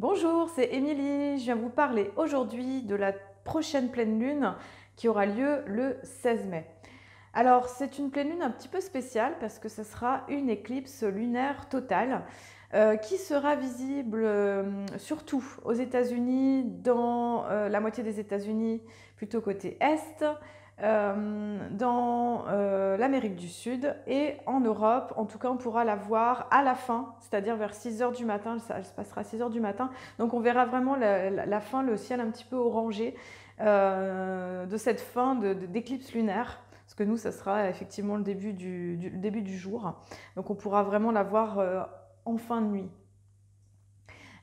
Bonjour, c'est Émilie. Je viens vous parler aujourd'hui de la prochaine pleine lune qui aura lieu le 16 mai. Alors, c'est une pleine lune un petit peu spéciale parce que ce sera une éclipse lunaire totale qui sera visible surtout aux États-Unis, dans la moitié des États-Unis, plutôt côté Est, dans l'Amérique du Sud et en Europe. En tout cas, on pourra la voir à la fin, c'est-à-dire vers 6 heures du matin. Elle se passera à 6 heures du matin. Donc, on verra vraiment la fin, le ciel un petit peu orangé de cette fin d'éclipse lunaire. Parce que nous, ça sera effectivement le début du jour. Donc, on pourra vraiment la voir en fin de nuit.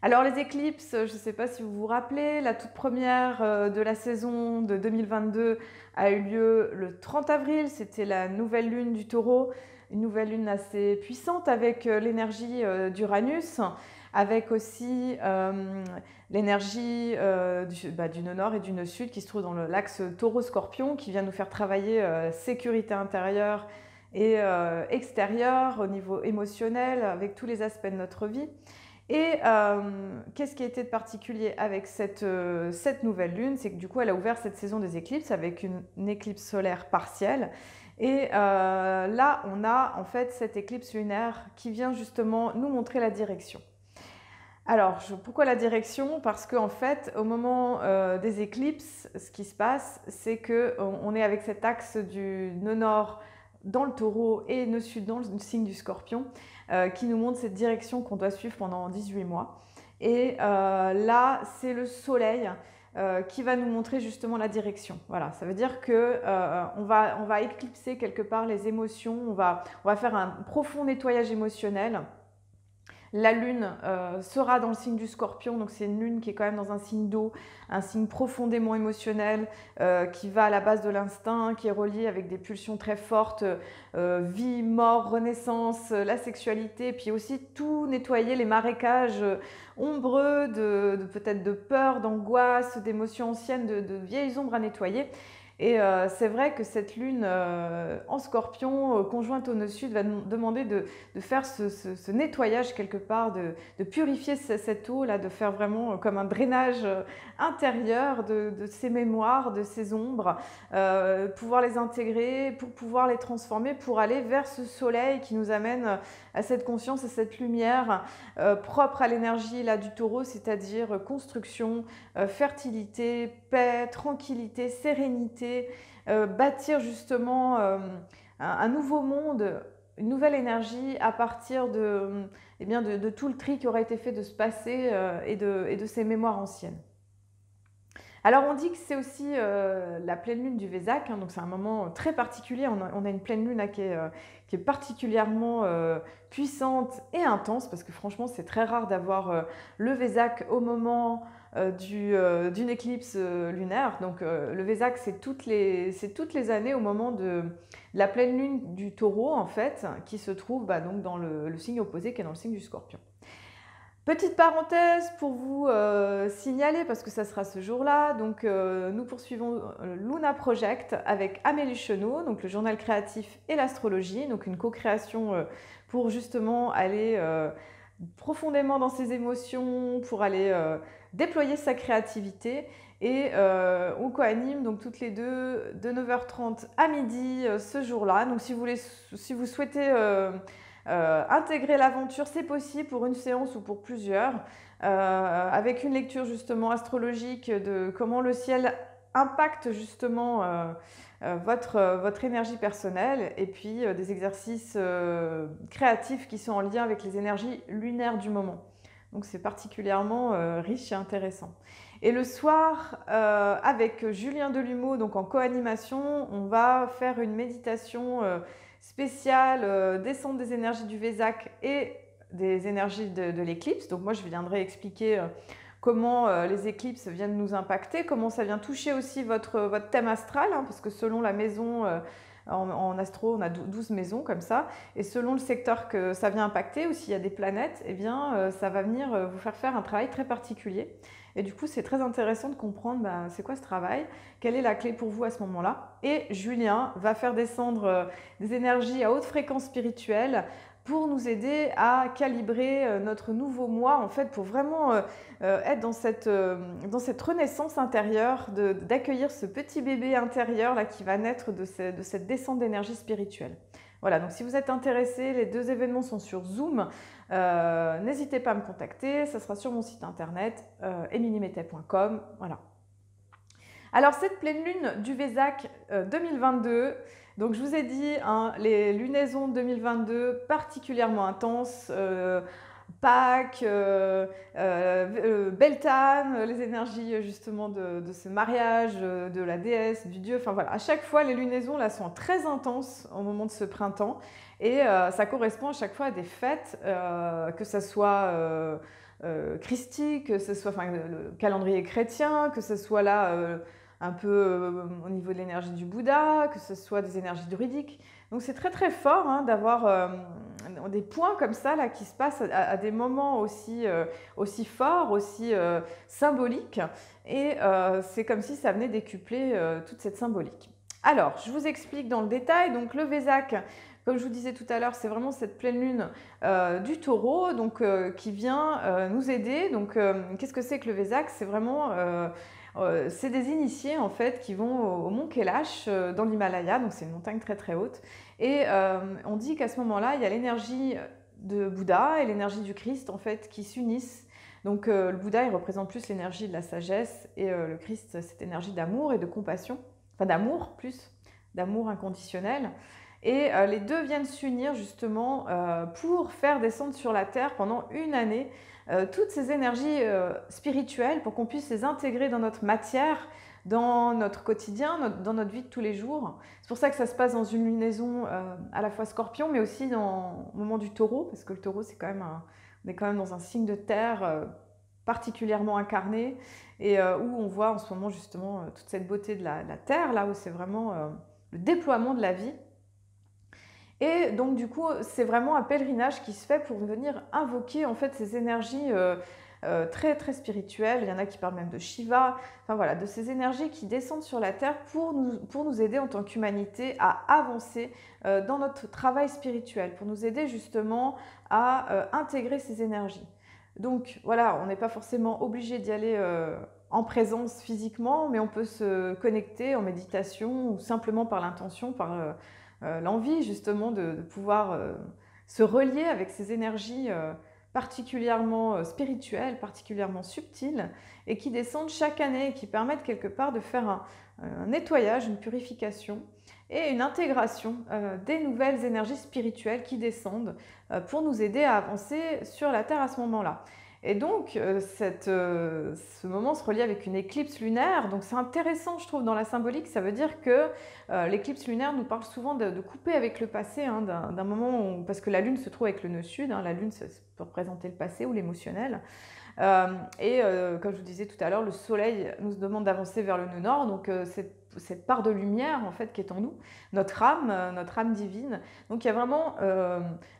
Alors les éclipses, je ne sais pas si vous vous rappelez, la toute première de la saison de 2022 a eu lieu le 30 avril, c'était la nouvelle lune du Taureau, une nouvelle lune assez puissante avec l'énergie d'Uranus, avec aussi l'énergie du nœud nord et du nœud sud qui se trouve dans l'axe Taureau-Scorpion, qui vient nous faire travailler sécurité intérieure et extérieure au niveau émotionnel, avec tous les aspects de notre vie. Et qu'est-ce qui a été de particulier avec cette nouvelle lune? C'est que du coup, elle a ouvert cette saison des éclipses avec une éclipse solaire partielle. Et là, on a en fait cette éclipse lunaire qui vient justement nous montrer la direction. Alors, pourquoi la direction? Parce qu'en fait, au moment des éclipses, ce qui se passe, c'est qu'on est avec cet axe du nœud nord dans le Taureau et nœud sud dans le signe du Scorpion, qui nous montre cette direction qu'on doit suivre pendant 18 mois. Et là, c'est le Soleil qui va nous montrer justement la direction. Voilà, ça veut dire que on va éclipser quelque part les émotions, on va faire un profond nettoyage émotionnel. La lune sera dans le signe du Scorpion, donc c'est une lune qui est quand même dans un signe d'eau, un signe profondément émotionnel, qui va à la base de l'instinct, qui est relié avec des pulsions très fortes, vie, mort, renaissance, la sexualité, puis aussi tout nettoyer les marécages ombreux, peut-être de peur, d'angoisse, d'émotions anciennes, de vieilles ombres à nettoyer. Et c'est vrai que cette lune en Scorpion, conjointe au nœud sud, va nous demander de faire ce nettoyage quelque part, de purifier cette eau-là, de faire vraiment comme un drainage intérieur de ces mémoires, de ces ombres, pouvoir les intégrer, pour pouvoir les transformer, pour aller vers ce soleil qui nous amène à cette conscience, à cette lumière propre à l'énergie là, du Taureau, c'est-à-dire construction, fertilité, paix, tranquillité, sérénité, bâtir justement un nouveau monde, une nouvelle énergie à partir de tout le tri qui aura été fait de ce passé et de ces mémoires anciennes. Alors on dit que c'est aussi la pleine lune du Vésac, hein, donc c'est un moment très particulier. On a une pleine lune là, qui est particulièrement puissante et intense, parce que franchement c'est très rare d'avoir le Vésac au moment d'une éclipse lunaire. Donc le Vésac c'est toutes les années au moment de la pleine lune du Taureau en fait, qui se trouve donc dans le signe opposé qui est dans le signe du Scorpion. Petite parenthèse pour vous signaler, parce que ça sera ce jour-là, donc nous poursuivons Luna Project avec Amélie Chenot, donc le journal créatif et l'astrologie, donc une co-création pour justement aller profondément dans ses émotions, pour aller déployer sa créativité. Et on co-anime donc toutes les deux de 9h30 à midi ce jour-là. Donc si vous souhaitez intégrer l'aventure, c'est possible pour une séance ou pour plusieurs, avec une lecture justement astrologique de comment le ciel impacte justement votre énergie personnelle, et puis des exercices créatifs qui sont en lien avec les énergies lunaires du moment. Donc c'est particulièrement riche et intéressant. Et le soir, avec Julien Delumeau, donc en co-animation, on va faire une méditation spéciale descente des énergies du Vésac et des énergies de l'éclipse. Donc moi, je viendrai expliquer comment les éclipses viennent nous impacter, comment ça vient toucher aussi votre thème astral, hein, parce que selon la maison, en astro, on a 12 maisons comme ça, et selon le secteur que ça vient impacter, ou s'il y a des planètes, eh bien, ça va venir vous faire un travail très particulier. Et du coup, c'est très intéressant de comprendre c'est quoi ce travail, quelle est la clé pour vous à ce moment-là. Et Julien va faire descendre des énergies à haute fréquence spirituelle pour nous aider à calibrer notre nouveau moi, en fait, pour vraiment être dans cette renaissance intérieure, d'accueillir ce petit bébé intérieur là, qui va naître de cette descente d'énergie spirituelle. Voilà, donc si vous êtes intéressé, les 2 événements sont sur Zoom. N'hésitez pas à me contacter, ça sera sur mon site internet emilymetet.com. Voilà. Alors cette pleine lune du Vésac 2022, donc je vous ai dit, hein, les lunaisons 2022 particulièrement intenses, Pâques, Beltane, les énergies justement de ce mariage, de la déesse, du dieu, enfin voilà, à chaque fois les lunaisons là sont très intenses au moment de ce printemps et ça correspond à chaque fois à des fêtes, que ce soit christique, que ce soit enfin, le calendrier chrétien, que ce soit là un peu au niveau de l'énergie du Bouddha, que ce soit des énergies druidiques. Donc c'est très très fort hein, d'avoir des points comme ça là, qui se passent à des moments aussi forts, aussi symboliques. Et c'est comme si ça venait décupler toute cette symbolique. Alors, je vous explique dans le détail. Donc le Vésac, comme je vous disais tout à l'heure, c'est vraiment cette pleine lune du Taureau donc, qui vient nous aider. Donc qu'est-ce que c'est que le Vésac? C'est vraiment... c'est des initiés en fait qui vont au mont Kailash dans l'Himalaya, donc c'est une montagne très très haute. Et on dit qu'à ce moment-là, il y a l'énergie de Bouddha et l'énergie du Christ en fait qui s'unissent. Donc le Bouddha, il représente plus l'énergie de la sagesse et le Christ, cette énergie d'amour et de compassion, enfin d'amour plus, d'amour inconditionnel. Et les deux viennent s'unir justement pour faire descendre sur la Terre pendant une année toutes ces énergies spirituelles pour qu'on puisse les intégrer dans notre matière, dans notre quotidien, dans notre vie de tous les jours. C'est pour ça que ça se passe dans une lunaison à la fois scorpion, mais aussi au moment du taureau, parce que le taureau, on est quand même dans un signe de terre particulièrement incarné, et où on voit en ce moment justement toute cette beauté de la terre, là où c'est vraiment le déploiement de la vie. Et donc du coup, c'est vraiment un pèlerinage qui se fait pour venir invoquer en fait ces énergies très très spirituelles. Il y en a qui parlent même de Shiva, enfin voilà, de ces énergies qui descendent sur la terre pour nous aider en tant qu'humanité à avancer dans notre travail spirituel, pour nous aider justement à intégrer ces énergies. Donc voilà, on n'est pas forcément obligé d'y aller en présence physiquement, mais on peut se connecter en méditation ou simplement par l'intention, par l'envie justement de pouvoir se relier avec ces énergies particulièrement spirituelles, particulièrement subtiles et qui descendent chaque année et qui permettent quelque part de faire un nettoyage, une purification et une intégration des nouvelles énergies spirituelles qui descendent pour nous aider à avancer sur la Terre à ce moment-là. Et donc, ce moment se relie avec une éclipse lunaire. Donc, c'est intéressant, je trouve, dans la symbolique. Ça veut dire que l'éclipse lunaire nous parle souvent de couper avec le passé, hein, d'un moment où, parce que la Lune se trouve avec le nœud sud. Hein, la Lune, ça peut représenter le passé ou l'émotionnel. Comme je vous disais tout à l'heure, le Soleil nous demande d'avancer vers le nœud nord. Donc, cette part de lumière en fait qui est en nous, notre âme divine. Donc il y a vraiment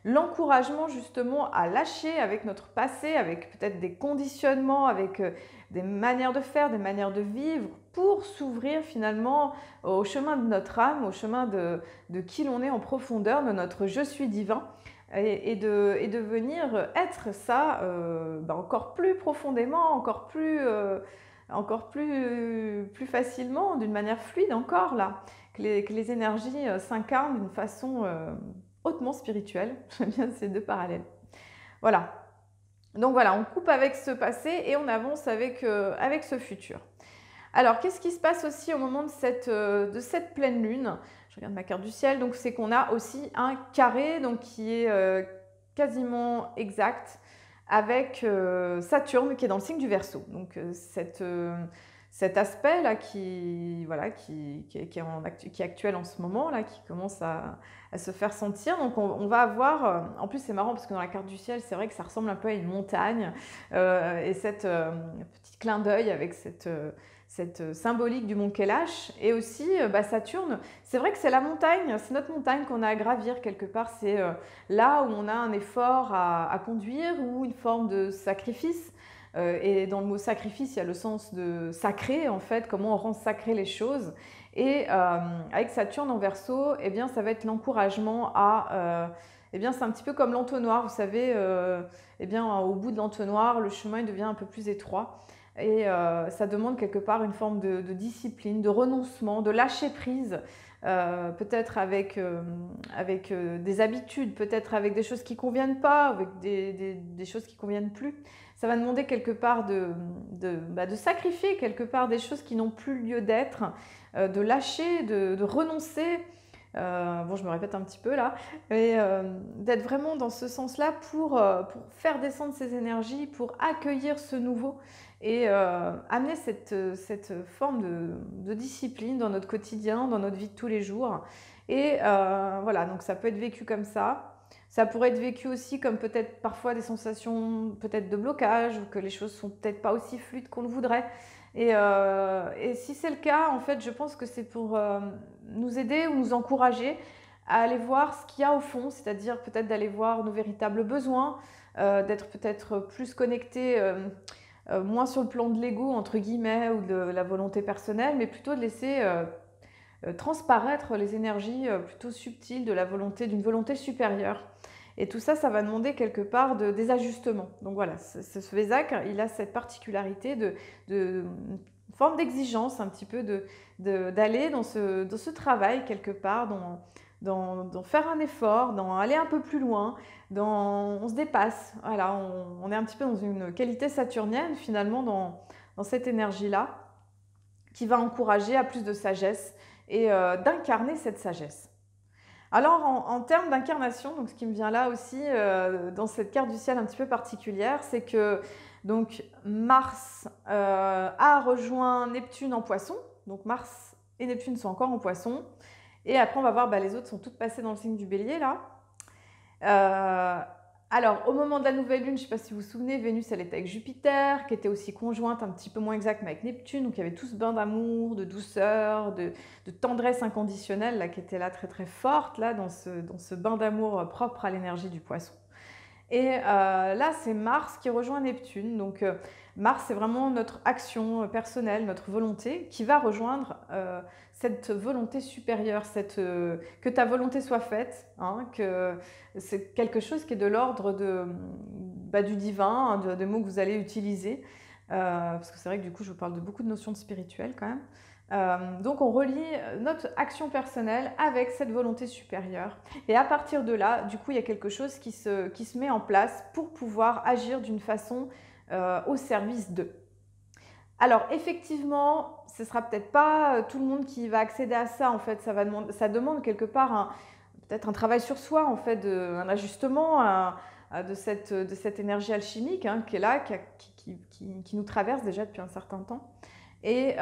l'encouragement justement à lâcher avec notre passé, avec peut-être des conditionnements, avec des manières de faire, des manières de vivre, pour s'ouvrir finalement au chemin de notre âme, au chemin de qui l'on est en profondeur, de notre je suis divin. Et de venir être ça encore plus profondément, encore plus facilement, d'une manière fluide encore là, que les énergies s'incarnent d'une façon hautement spirituelle. J'aime bien ces deux parallèles. Voilà. Donc voilà, on coupe avec ce passé et on avance avec ce futur. Alors, qu'est-ce qui se passe aussi au moment de cette pleine lune? Je regarde ma carte du ciel, donc c'est qu'on a aussi un carré donc, qui est quasiment exact avec Saturne qui est dans le signe du Verseau. Donc cet aspect là qui est actuel en ce moment là, qui commence à se faire sentir. Donc on va avoir, en plus c'est marrant parce que dans la carte du ciel c'est vrai que ça ressemble un peu à une montagne et cette petit clin d'œil avec cette symbolique du mont Kailash et aussi Saturne. C'est vrai que c'est la montagne, c'est notre montagne qu'on a à gravir quelque part. C'est là où on a un effort à conduire ou une forme de sacrifice. Et dans le mot sacrifice, il y a le sens de sacré en fait, comment on rend sacré les choses. Et avec Saturne en Verseau, eh bien, ça va être l'encouragement à eh bien, c'est un petit peu comme l'entonnoir, vous savez, eh bien, au bout de l'entonnoir, le chemin il devient un peu plus étroit. Et ça demande quelque part une forme de discipline, de renoncement, de lâcher prise, peut-être avec des habitudes, peut-être avec des choses qui ne conviennent pas, avec des choses qui ne conviennent plus. Ça va demander quelque part de sacrifier quelque part des choses qui n'ont plus lieu d'être, de lâcher, de renoncer. Bon, je me répète un petit peu là, mais d'être vraiment dans ce sens-là pour faire descendre ces énergies, pour accueillir ce nouveau et amener cette forme de discipline dans notre quotidien, dans notre vie de tous les jours. Et voilà, donc ça peut être vécu comme ça. Ça pourrait être vécu aussi comme peut-être parfois des sensations peut-être de blocage ou que les choses sont peut-être pas aussi fluides qu'on le voudrait. Et si c'est le cas, en fait, je pense que c'est pour nous aider ou nous encourager à aller voir ce qu'il y a au fond, c'est-à-dire peut-être d'aller voir nos véritables besoins, d'être peut-être plus connecté, moins sur le plan de l'ego, entre guillemets, ou de la volonté personnelle, mais plutôt de laisser transparaître les énergies plutôt subtiles de la volonté, d'une volonté supérieure. Et tout ça, ça va demander quelque part des ajustements. Donc voilà, ce Vésac, il a cette particularité de une forme d'exigence un petit peu d'aller dans ce travail quelque part, dans faire un effort, dans aller un peu plus loin, on se dépasse. Voilà, on est un petit peu dans une qualité saturnienne finalement dans cette énergie-là qui va encourager à plus de sagesse et d'incarner cette sagesse. Alors, en termes d'incarnation, donc ce qui me vient là aussi dans cette carte du ciel un petit peu particulière, c'est que donc, Mars a rejoint Neptune en Poisson. Donc, Mars et Neptune sont encore en Poisson. Et après, on va voir, les autres sont toutes passées dans le signe du Bélier, là. Alors, au moment de la nouvelle lune, je ne sais pas si vous vous souvenez, Vénus, elle était avec Jupiter, qui était aussi conjointe, un petit peu moins exact, mais avec Neptune. Donc, il y avait tout ce bain d'amour, de douceur, de tendresse inconditionnelle, là, qui était là très très forte, là, dans ce bain d'amour propre à l'énergie du Poisson. Et là, c'est Mars qui rejoint Neptune. Donc, Mars, c'est vraiment notre action personnelle, notre volonté, qui va rejoindre cette volonté supérieure, que ta volonté soit faite, hein, que c'est quelque chose qui est de l'ordre du divin, hein, des mots que vous allez utiliser. Parce que c'est vrai que du coup, je vous parle de beaucoup de notions de spirituel quand même. Donc on relie notre action personnelle avec cette volonté supérieure. Et à partir de là, du coup, il y a quelque chose qui se met en place pour pouvoir agir d'une façon au service d'eux. Alors effectivement, ce ne sera peut-être pas tout le monde qui va accéder à ça. En fait, ça demande quelque part peut-être un travail sur soi, en fait, un ajustement de cette énergie alchimique hein, qui est là, qui nous traverse déjà depuis un certain temps. Et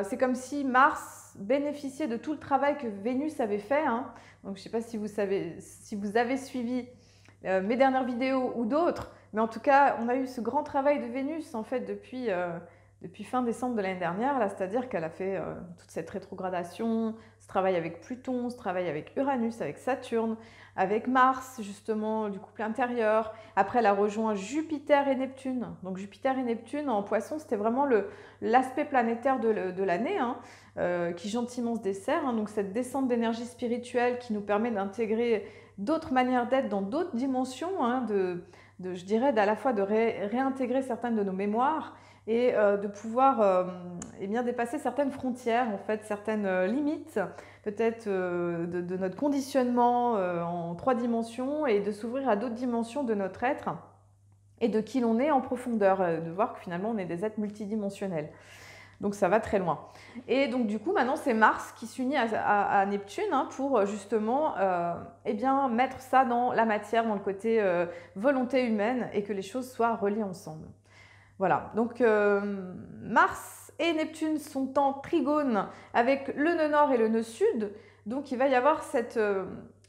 c'est comme si Mars bénéficiait de tout le travail que Vénus avait fait. Hein. Donc je ne sais pas si vous avez suivi mes dernières vidéos ou d'autres, mais en tout cas, on a eu ce grand travail de Vénus en fait depuis fin décembre de l'année dernière, c'est-à-dire qu'elle a fait toute cette rétrogradation, ce travail avec Pluton, ce travail avec Uranus, avec Saturne, avec Mars justement, du couple intérieur. Après, elle a rejoint Jupiter et Neptune. Donc Jupiter et Neptune en Poisson, c'était vraiment l'aspect planétaire de l'année, hein, qui gentiment se dessert. Hein. Donc cette descente d'énergie spirituelle qui nous permet d'intégrer d'autres manières d'être dans d'autres dimensions, hein, je dirais à la fois de réintégrer certaines de nos mémoires et de pouvoir eh bien, dépasser certaines frontières, en fait, certaines limites, peut-être de notre conditionnement en 3 dimensions et de s'ouvrir à d'autres dimensions de notre être et de qui l'on est en profondeur, de voir que finalement on est des êtres multidimensionnels. Donc ça va très loin. Et donc du coup, maintenant, c'est Mars qui s'unit à Neptune hein, pour justement eh bien, mettre ça dans la matière, dans le côté volonté humaine et que les choses soient reliées ensemble. Voilà, donc Mars et Neptune sont en trigone avec le nœud nord et le nœud sud. Donc il va y avoir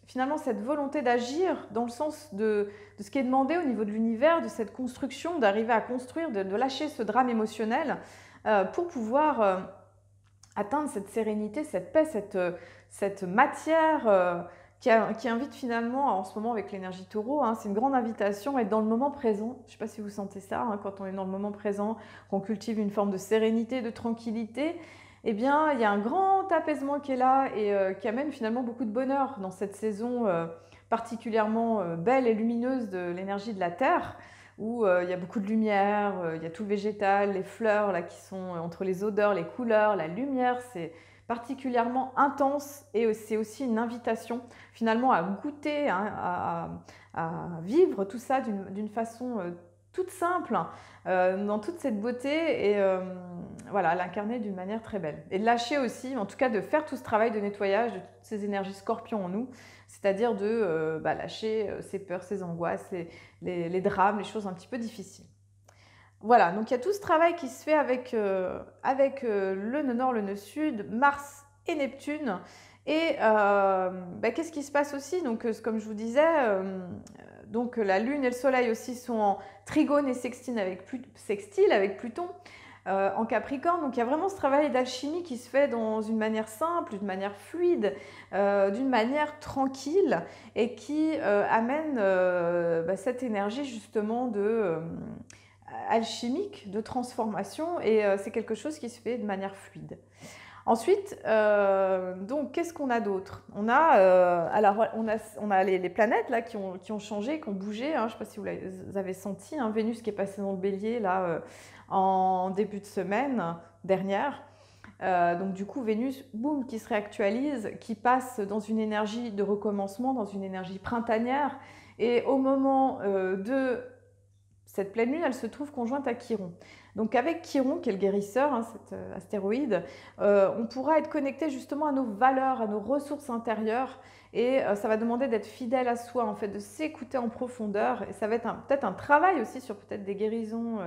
finalement cette volonté d'agir dans le sens de ce qui est demandé au niveau de l'univers, de cette construction, d'arriver à construire, de lâcher ce drame émotionnel pour pouvoir atteindre cette sérénité, cette paix, cette matière qui invite finalement, en ce moment avec l'énergie taureau, hein, c'est une grande invitation à être dans le moment présent. Je ne sais pas si vous sentez ça, hein, quand on est dans le moment présent, qu'on cultive une forme de sérénité, de tranquillité, eh bien, il y a un grand apaisement qui est là et qui amène finalement beaucoup de bonheur dans cette saison particulièrement belle et lumineuse de l'énergie de la Terre, où il y a beaucoup de lumière, il y a tout le végétal, les fleurs là, qui sont entre les odeurs, les couleurs, la lumière, c'est particulièrement intense et c'est aussi une invitation finalement à goûter, hein, à vivre tout ça d'une façon toute simple, dans toute cette beauté et voilà, l'incarner d'une manière très belle. Et de lâcher aussi, en tout cas de faire tout ce travail de nettoyage de toutes ces énergies scorpions en nous, c'est-à-dire de lâcher ses peurs, ses angoisses, les drames, les choses un petit peu difficiles. Voilà, donc il y a tout ce travail qui se fait avec le nœud nord, le nœud sud, Mars et Neptune. Et qu'est-ce qui se passe aussi? Donc, comme je vous disais, donc la Lune et le Soleil aussi sont en trigone et sextile avec Pluton en Capricorne. Donc il y a vraiment ce travail d'alchimie qui se fait dans une manière simple, d'une manière fluide, d'une manière tranquille et qui amène cette énergie justement de alchimique, de transformation et c'est quelque chose qui se fait de manière fluide. Ensuite, donc qu'est-ce qu'on a d'autre? On a les planètes là qui ont changé, qui ont bougé, hein. Je ne sais pas si vous avez senti, hein, Vénus qui est passée dans le Bélier là en début de semaine dernière. Donc du coup, Vénus, boum, qui se réactualise, qui passe dans une énergie de recommencement, dans une énergie printanière. Et au moment de cette pleine lune, elle se trouve conjointe à Chiron. Donc avec Chiron, qui est le guérisseur, hein, cet astéroïde, on pourra être connecté justement à nos valeurs, à nos ressources intérieures. Et ça va demander d'être fidèle à soi, en fait, de s'écouter en profondeur. Et ça va être peut-être un travail aussi sur peut-être des guérisons,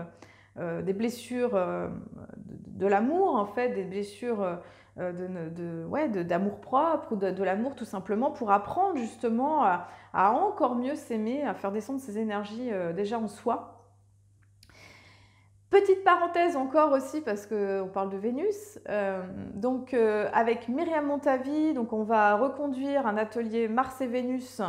des blessures de l'amour, en fait, des blessures d'amour-propre ou de l'amour tout simplement, pour apprendre justement à encore mieux s'aimer, à faire descendre ces énergies déjà en soi. Petite parenthèse encore aussi, parce qu'on parle de Vénus, avec Myriam Montavi, donc on va reconduire un atelier Mars et Vénus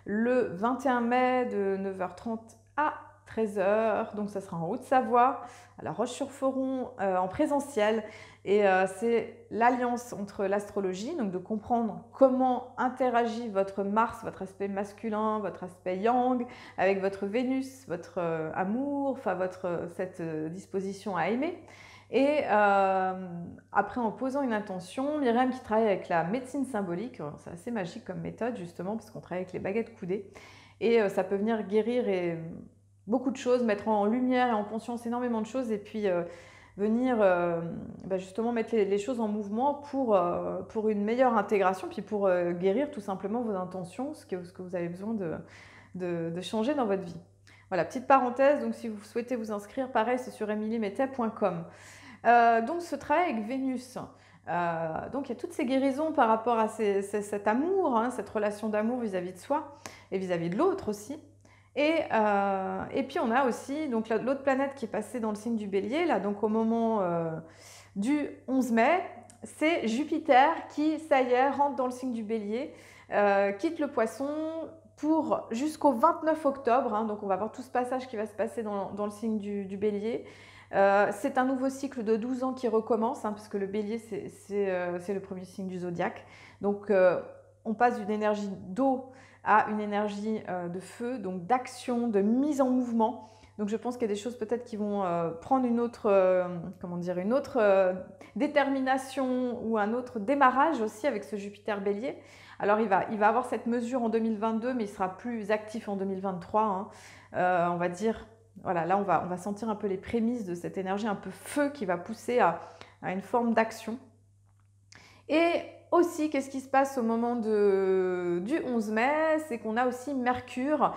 le 21 mai de 9h30 à 13h, donc ça sera en Haute-Savoie, à La Roche-sur-Foron, en présentiel. Et c'est l'alliance entre l'astrologie, donc de comprendre comment interagit votre Mars, votre aspect masculin, votre aspect yang, avec votre Vénus, votre amour, enfin cette disposition à aimer. Et après, en posant une intention, Myriam qui travaille avec la médecine symbolique, c'est assez magique comme méthode justement, parce qu'on travaille avec les baguettes coudées, et ça peut venir guérir beaucoup de choses, mettre en lumière et en conscience énormément de choses, et puis venir justement mettre les choses en mouvement pour une meilleure intégration, puis pour guérir tout simplement vos intentions, ce que vous avez besoin de changer dans votre vie. Voilà, petite parenthèse, donc si vous souhaitez vous inscrire, pareil, c'est sur emiliemettet.com. Donc ce travail avec Vénus, donc il y a toutes ces guérisons par rapport à cet amour, hein, cette relation d'amour vis-à-vis de soi et vis-à-vis de l'autre aussi. Et puis on a aussi donc l'autre planète qui est passée dans le signe du Bélier, là, donc au moment du 11 mai, c'est Jupiter qui, ça y est, rentre dans le signe du Bélier, quitte le Poisson pour jusqu'au 29 octobre, hein, donc on va voir tout ce passage qui va se passer dans le signe du Bélier. C'est un nouveau cycle de 12 ans qui recommence, hein, puisque le Bélier, c'est le premier signe du zodiaque. Donc on passe d'une énergie d'eau à une énergie de feu, donc d'action, de mise en mouvement. Donc je pense qu'il y a des choses peut-être qui vont prendre une autre détermination ou un autre démarrage aussi avec ce Jupiter Bélier. Alors il va avoir cette mesure en 2022, mais il sera plus actif en 2023. Hein. On va dire, voilà, là on va sentir un peu les prémices de cette énergie un peu feu qui va pousser à une forme d'action. Et aussi, qu'est-ce qui se passe au moment du 11 mai? C'est qu'on a aussi Mercure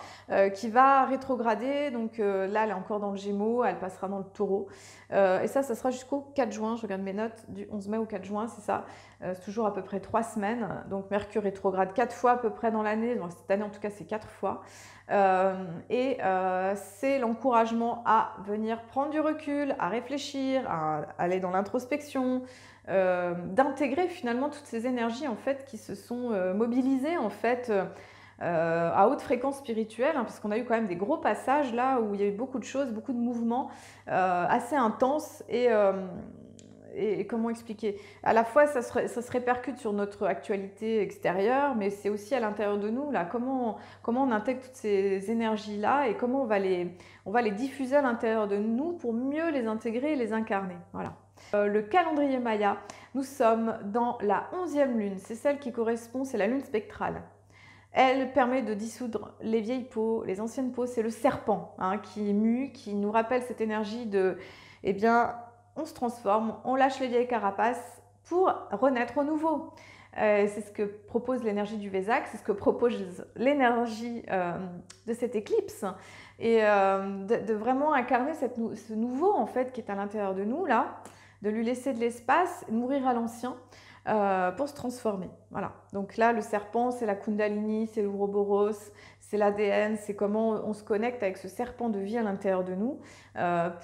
qui va rétrograder. Donc là, elle est encore dans le Gémeaux, elle passera dans le Taureau. Et ça sera jusqu'au 4 juin. Je regarde mes notes, du 11 mai au 4 juin, c'est ça. C'est toujours à peu près 3 semaines. Donc Mercure rétrograde 4 fois à peu près dans l'année. Donc cette année, en tout cas, c'est 4 fois. C'est l'encouragement à venir prendre du recul, à réfléchir, à aller dans l'introspection, d'intégrer finalement toutes ces énergies en fait qui se sont mobilisées en fait à haute fréquence spirituelle, hein, parce qu'on a eu quand même des gros passages là où il y a eu beaucoup de choses, beaucoup de mouvements assez intenses et et comment expliquer? À la fois, ça se répercute sur notre actualité extérieure, mais c'est aussi à l'intérieur de nous, là, comment on intègre toutes ces énergies-là et comment on va les diffuser à l'intérieur de nous pour mieux les intégrer et les incarner. Voilà. Le calendrier Maya, nous sommes dans la 11e lune, c'est celle qui correspond, c'est la lune spectrale. Elle permet de dissoudre les vieilles peaux, les anciennes peaux, c'est le serpent hein, qui mue, qui nous rappelle cette énergie de, eh bien, on se transforme, on lâche les vieilles carapaces pour renaître au nouveau. C'est ce que propose l'énergie du Vésac, c'est ce que propose l'énergie de cette éclipse et de vraiment incarner ce nouveau en fait qui est à l'intérieur de nous là, de lui laisser de l'espace, mourir à l'ancien pour se transformer. Voilà. Donc là, le serpent, c'est la Kundalini, c'est l'Ouroboros, c'est l'ADN, c'est comment on se connecte avec ce serpent de vie à l'intérieur de nous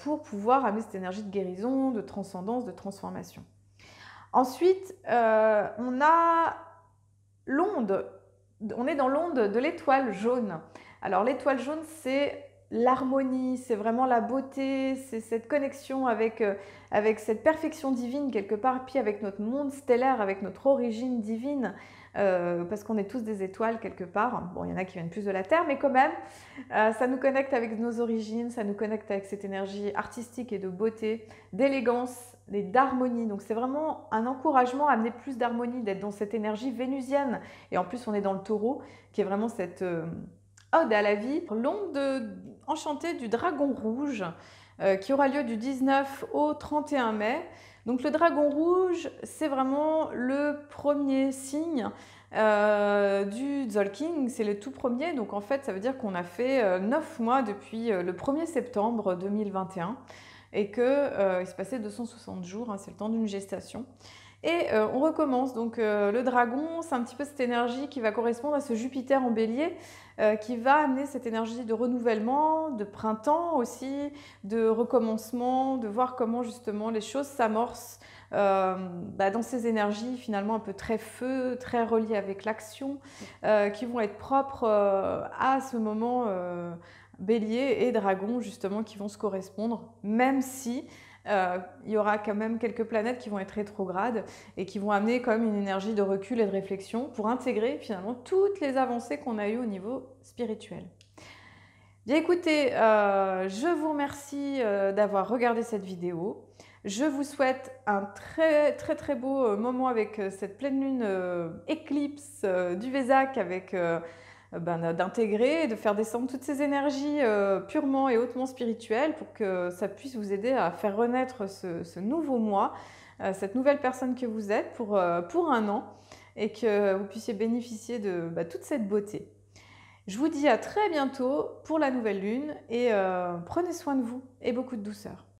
pour pouvoir amener cette énergie de guérison, de transcendance, de transformation. Ensuite, on a l'onde, on est dans l'onde de l'étoile jaune. Alors l'étoile jaune, c'est l'harmonie, c'est vraiment la beauté, c'est cette connexion avec cette perfection divine quelque part, puis avec notre monde stellaire, avec notre origine divine, parce qu'on est tous des étoiles quelque part. Bon, il y en a qui viennent plus de la Terre, mais quand même, ça nous connecte avec nos origines, ça nous connecte avec cette énergie artistique et de beauté, d'élégance et d'harmonie. Donc c'est vraiment un encouragement à amener plus d'harmonie, d'être dans cette énergie vénusienne. Et en plus, on est dans le taureau, qui est vraiment cette ode à la vie. L'onde enchantée du dragon rouge, qui aura lieu du 19 au 31 mai. Donc le dragon rouge, c'est vraiment le premier signe du Tzolk'in, c'est le tout premier. Donc en fait, ça veut dire qu'on a fait 9 mois depuis le 1er septembre 2021 et qu'il se passait 260 jours, hein, c'est le temps d'une gestation. Et on recommence, donc le dragon, c'est un petit peu cette énergie qui va correspondre à ce Jupiter en bélier, qui va amener cette énergie de renouvellement, de printemps aussi, de recommencement, de voir comment justement les choses s'amorcent dans ces énergies finalement un peu très feu, très reliées avec l'action, qui vont être propres à ce moment bélier et dragon justement qui vont se correspondre, même si il y aura quand même quelques planètes qui vont être rétrogrades et qui vont amener quand même une énergie de recul et de réflexion pour intégrer finalement toutes les avancées qu'on a eues au niveau spirituel. Bien écoutez, je vous remercie d'avoir regardé cette vidéo. Je vous souhaite un très beau moment avec cette pleine lune éclipse du Vésac avec d'intégrer et de faire descendre toutes ces énergies purement et hautement spirituelles pour que ça puisse vous aider à faire renaître ce nouveau moi, cette nouvelle personne que vous êtes pour un an et que vous puissiez bénéficier de toute cette beauté. Je vous dis à très bientôt pour la nouvelle lune et prenez soin de vous et beaucoup de douceur.